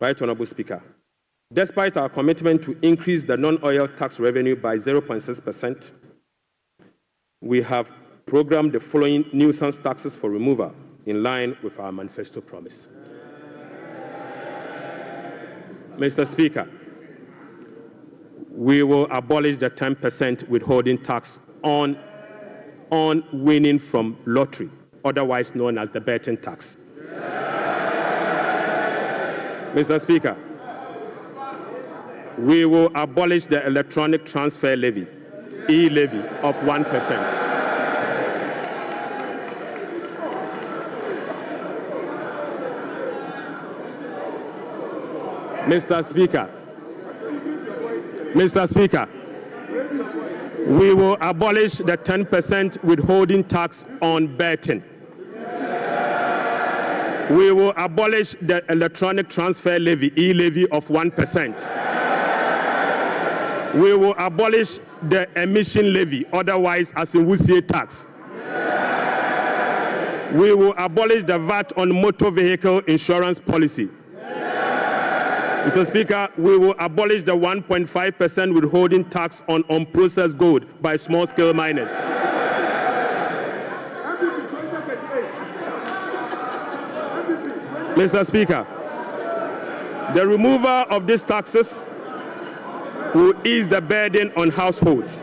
Right Honourable Speaker, despite our commitment to increase the non-oil tax revenue by 0.6%, we have programmed the following nuisance taxes for removal in line with our manifesto promise. Mr. Speaker, we will abolish the 10% withholding tax on winning from lottery, otherwise known as the betting tax. Mr. Speaker, we will abolish the electronic transfer levy, e-levy, of 1%. Mr. Speaker, we will abolish the 10% withholding tax on betting. We will abolish the electronic transfer levy, e-levy, of 1%. We will abolish the emission levy, otherwise as in Wusie tax. We will abolish the VAT on motor vehicle insurance policy. Mr. Speaker, we will abolish the 1.5% withholding tax on unprocessed gold by small-scale miners. Mr. Speaker, the removal of these taxes will ease the burden on households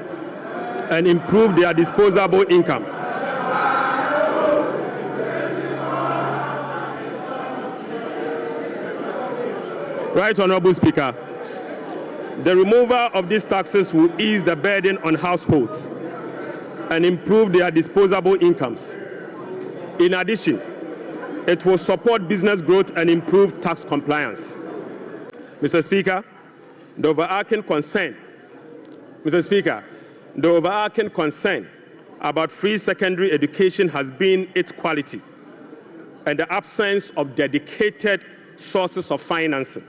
and improve their disposable income. Right Honourable Speaker, the removal of these taxes will ease the burden on households and improve their disposable incomes. In addition, it will support business growth and improve tax compliance. Mr. Speaker, the overarching concern about free secondary education has been its quality and the absence of dedicated sources of financing.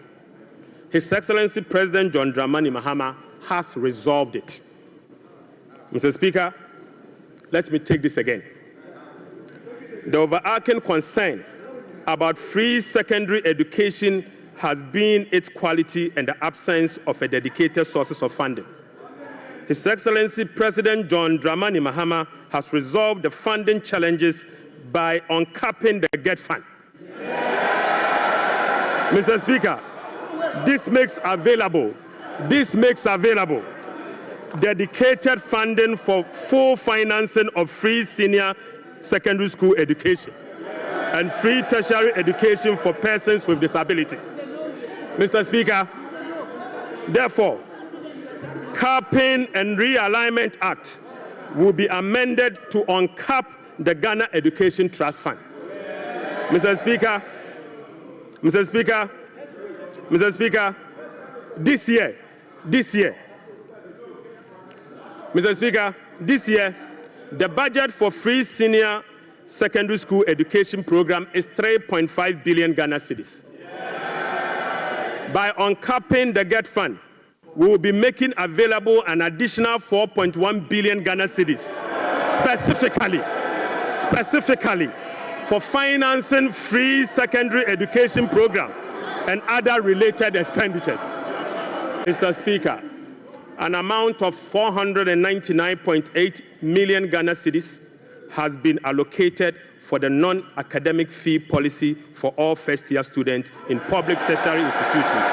His Excellency President John Dramani Mahama has resolved it. Mr. Speaker, let me take this again. The overarching concern about free secondary education has been its quality and the absence of a dedicated sources of funding. His Excellency President John Dramani Mahama has resolved the funding challenges by uncapping the GET fund. Mr. Speaker, this makes available dedicated funding for full financing of free senior secondary school education and free tertiary education for persons with disability. Mr. Speaker, therefore, Capping and Realignment Act will be amended to uncap the Ghana Education Trust Fund. Mr. Speaker, this year, the budget for free senior secondary school education program is 3.5 billion Ghana cedis. By uncapping the GET fund, we will be making available an additional 4.1 billion Ghana cedis, specifically for financing free secondary education program and other related expenditures. Mr. Speaker, an amount of 499.8 million Ghana cedis has been allocated for the non-academic fee policy for all first-year students in public tertiary institutions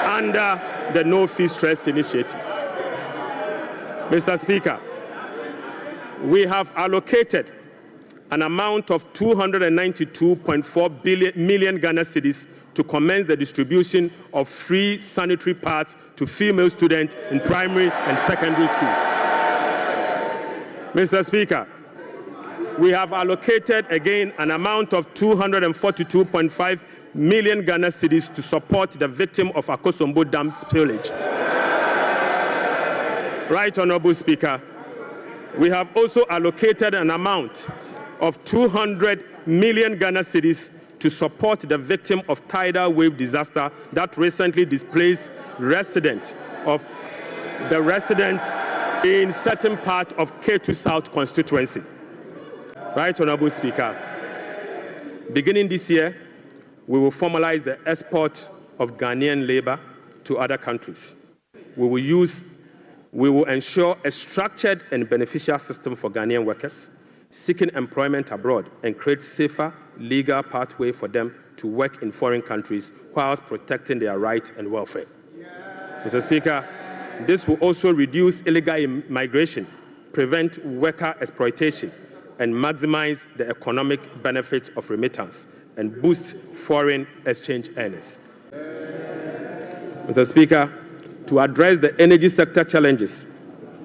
under the No Fee Stress initiatives. Mr. Speaker, we have allocated an amount of 292.4 million Ghana cedis to commence the distribution of free sanitary pads to female students in primary and secondary schools. Mr. Speaker, we have allocated again an amount of 242.5 million Ghana cedis to support the victim of Akosombo Dam spillage. Right Honourable Speaker, we have also allocated an amount of 200 million Ghana cedis to support the victim of tidal wave disaster that recently displaced resident in certain part of K2 South constituency. Right Honourable Speaker, beginning this year, we will formalize the export of Ghanaian labor to other countries. We will ensure a structured and beneficial system for Ghanaian workers seeking employment abroad and create safer legal pathway for them to work in foreign countries whilst protecting their rights and welfare. Mr. Speaker, this will also reduce illegal migration, prevent worker exploitation, and maximize the economic benefits of remittance and boost foreign exchange earnings. Mr. Speaker, to address the energy sector challenges,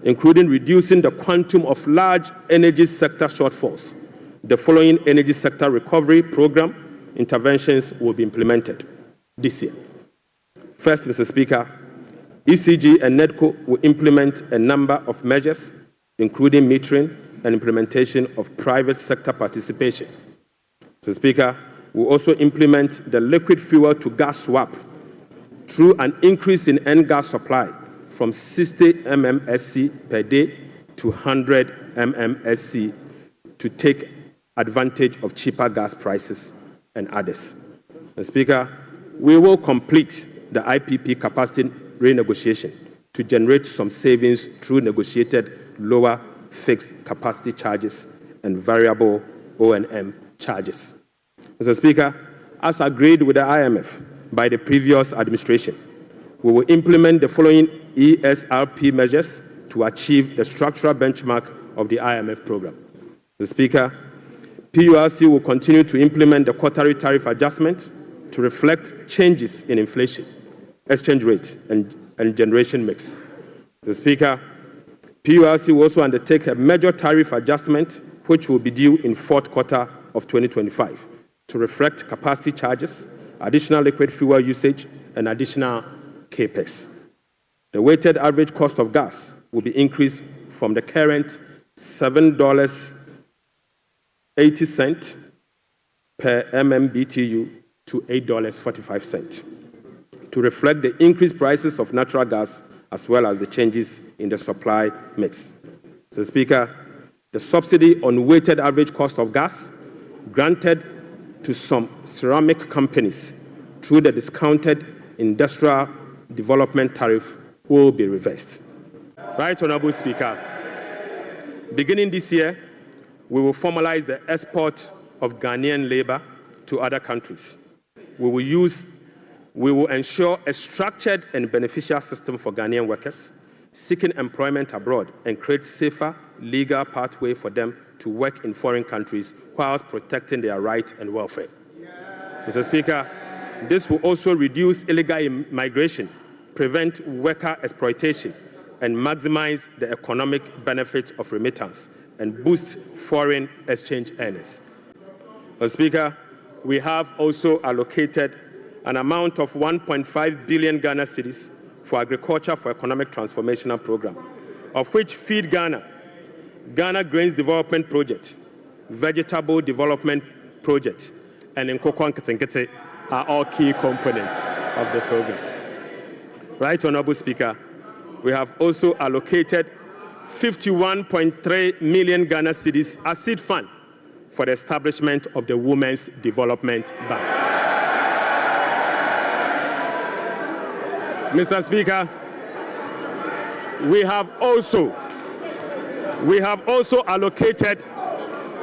including reducing the quantum of large energy sector shortfalls, the following energy sector recovery program interventions will be implemented this year. First, Mr. Speaker, ECG and NEDCO will implement a number of measures, including metering and implementation of private sector participation. Mr. Speaker, we'll also implement the liquid fuel to gas swap through an increase in N-gas supply from 60 mmSC per day to 100 mmSC to take advantage of cheaper gas prices and others. Mr. Speaker, we will complete the IPP capacity renegotiation to generate some savings through negotiated lower fixed capacity charges and variable O&M charges. Mr. Speaker, as agreed with the IMF by the previous administration, we will implement the following ESRP measures to achieve the structural benchmark of the IMF program. Mr. Speaker, PURC will continue to implement the quarterly tariff adjustment to reflect changes in inflation, exchange rate, and generation mix. Mr. Speaker, PURC will also undertake a major tariff adjustment, which will be due in fourth quarter of 2025, to reflect capacity charges, additional liquid fuel usage, and additional capex. The weighted average cost of gas will be increased from the current $7.80 per MMBTU to $8.45 to reflect the increased prices of natural gas as well as the changes in the supply mix. Mr. Speaker, the subsidy on weighted average cost of gas granted to some ceramic companies through the discounted industrial development tariff will be reversed. Right Honorable Speaker, beginning this year, we will formalize the export of Ghanaian labor to other countries. We will ensure a structured and beneficial system for Ghanaian workers seeking employment abroad and create safer legal pathway for them to work in foreign countries whilst protecting their rights and welfare. Mr. Speaker, this will also reduce illegal migration, prevent worker exploitation, and maximize the economic benefits of remittance and boost foreign exchange earnings. Mr. Speaker, we have also allocated an amount of 1.5 billion Ghana cedis for Agriculture for Economic Transformational Program, of which Feed Ghana, Ghana Grains Development Project, Vegetable Development Project, and Nkoko Nketenkete are all key components of the program. Right Honorable Speaker, we have also allocated 51.3 million Ghana cedis as seed fund for the establishment of the Women's Development Bank. Mr. Speaker, we have also allocated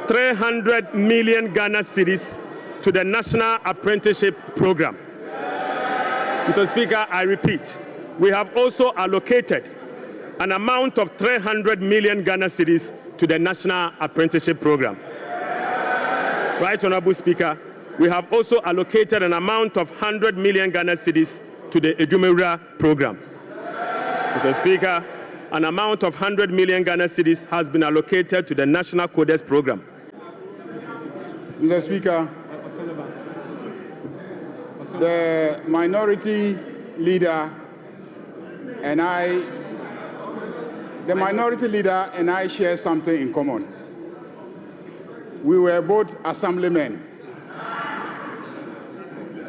300 million Ghana cedis to the National Apprenticeship Program. Mr. Speaker, I repeat, we have also allocated an amount of 300 million Ghana cedis to the National Apprenticeship Program. Right Honorable Speaker, we have also allocated an amount of 100 million Ghana cedis to the Edumewura program. Mr. Speaker, an amount of 100 million Ghana cedis has been allocated to the National Codes program. Mr. Speaker, the minority leader and I share something in common. We were both assemblymen.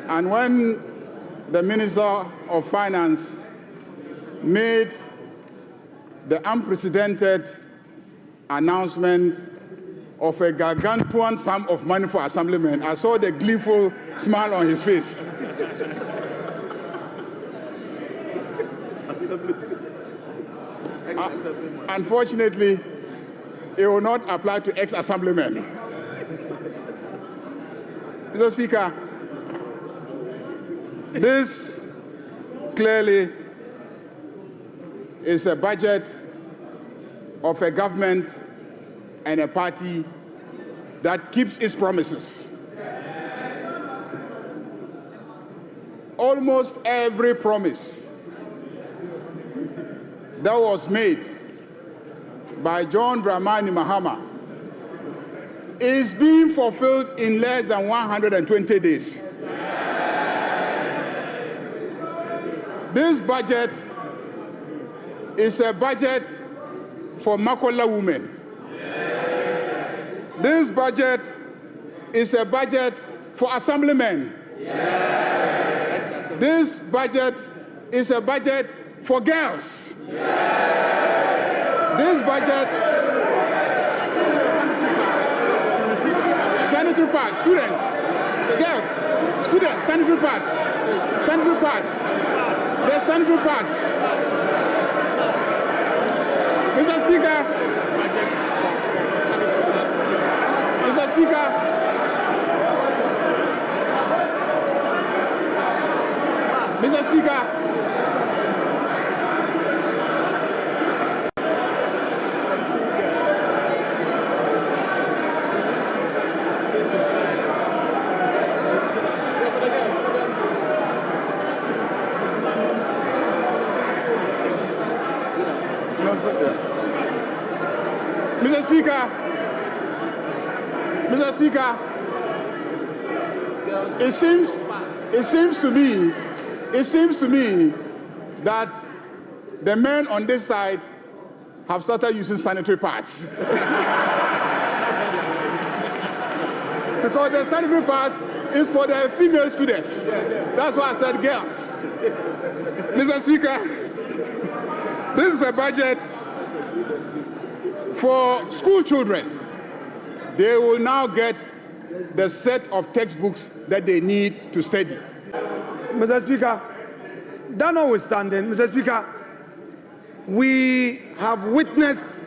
And when the Minister of Finance made the unprecedented announcement of a gargantuan sum of money for assemblymen, I saw the gleeful smile on his face. Unfortunately, it will not apply to ex-assemblymen. Mr. Speaker, this clearly is a budget of a government and a party that keeps its promises. Almost every promise that was made by John Dramani Mahama is being fulfilled in less than 120 days. This budget is a budget for Makola women. This budget is a budget for assemblymen. This budget is a budget for girls. This budget, sanitary pads, students, girls, students, sanitary pads, there's sanitary pads. Mr. Speaker, Mr. Speaker, Mr. Speaker, Mr. Speaker, it seems to me that the men on this side have started using sanitary pads. Because the sanitary pads is for the female students. That's why I said girls. Mr. Speaker, this is a budget for school children. They will now get the set of textbooks that they need to study. Mr. Speaker, that notwithstanding, Mr. Speaker, we have witnessed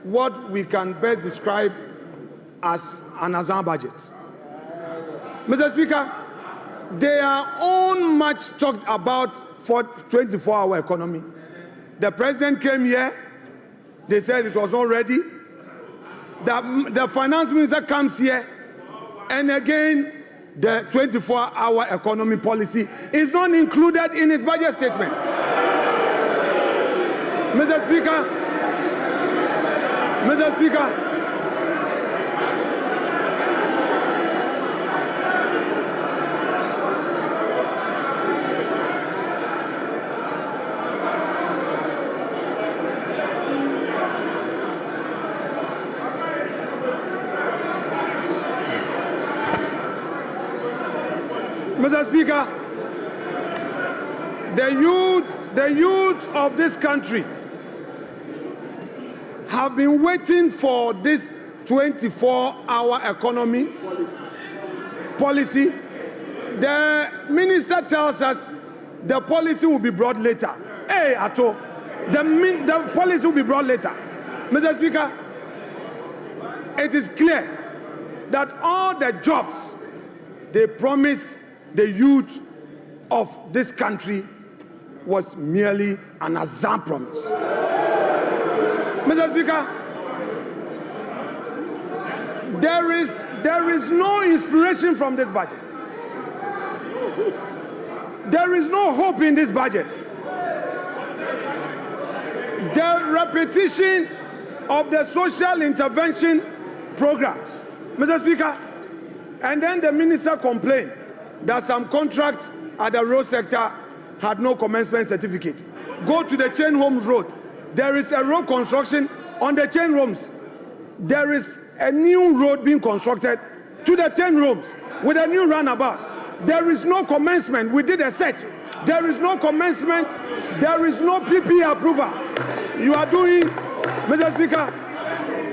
what we can best describe as an Azan budget. Mr. Speaker, they are on much talked about for 24-hour economy. The president came here, they said it was not ready. The finance minister comes here, and again, the 24-hour economy policy is not included in his budget statement. Mr. Speaker, Mr. Speaker, Mr. Speaker, the youth of this country have been waiting for this 24-hour economy policy. The minister tells us the policy will be brought later. Hey, Ato, the policy will be brought later. Mr. Speaker, it is clear that all the jobs they promised the youth of this country was merely an Azan promise. Mr. Speaker, there is no inspiration from this budget. There is no hope in this budget. The repetition of the social intervention programs, Mr. Speaker, and then the minister complained that some contracts at the road sector had no commencement certificate. Go to the Chain Homes Road. There is a road construction on the Chain Homes. There is a new road being constructed to the 10 rooms with a new runabout. There is no commencement. We did a search. There is no commencement. There is no PP approval. You are doing, Mr. Speaker,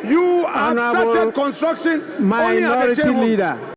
you have started construction only at the Chain Homes.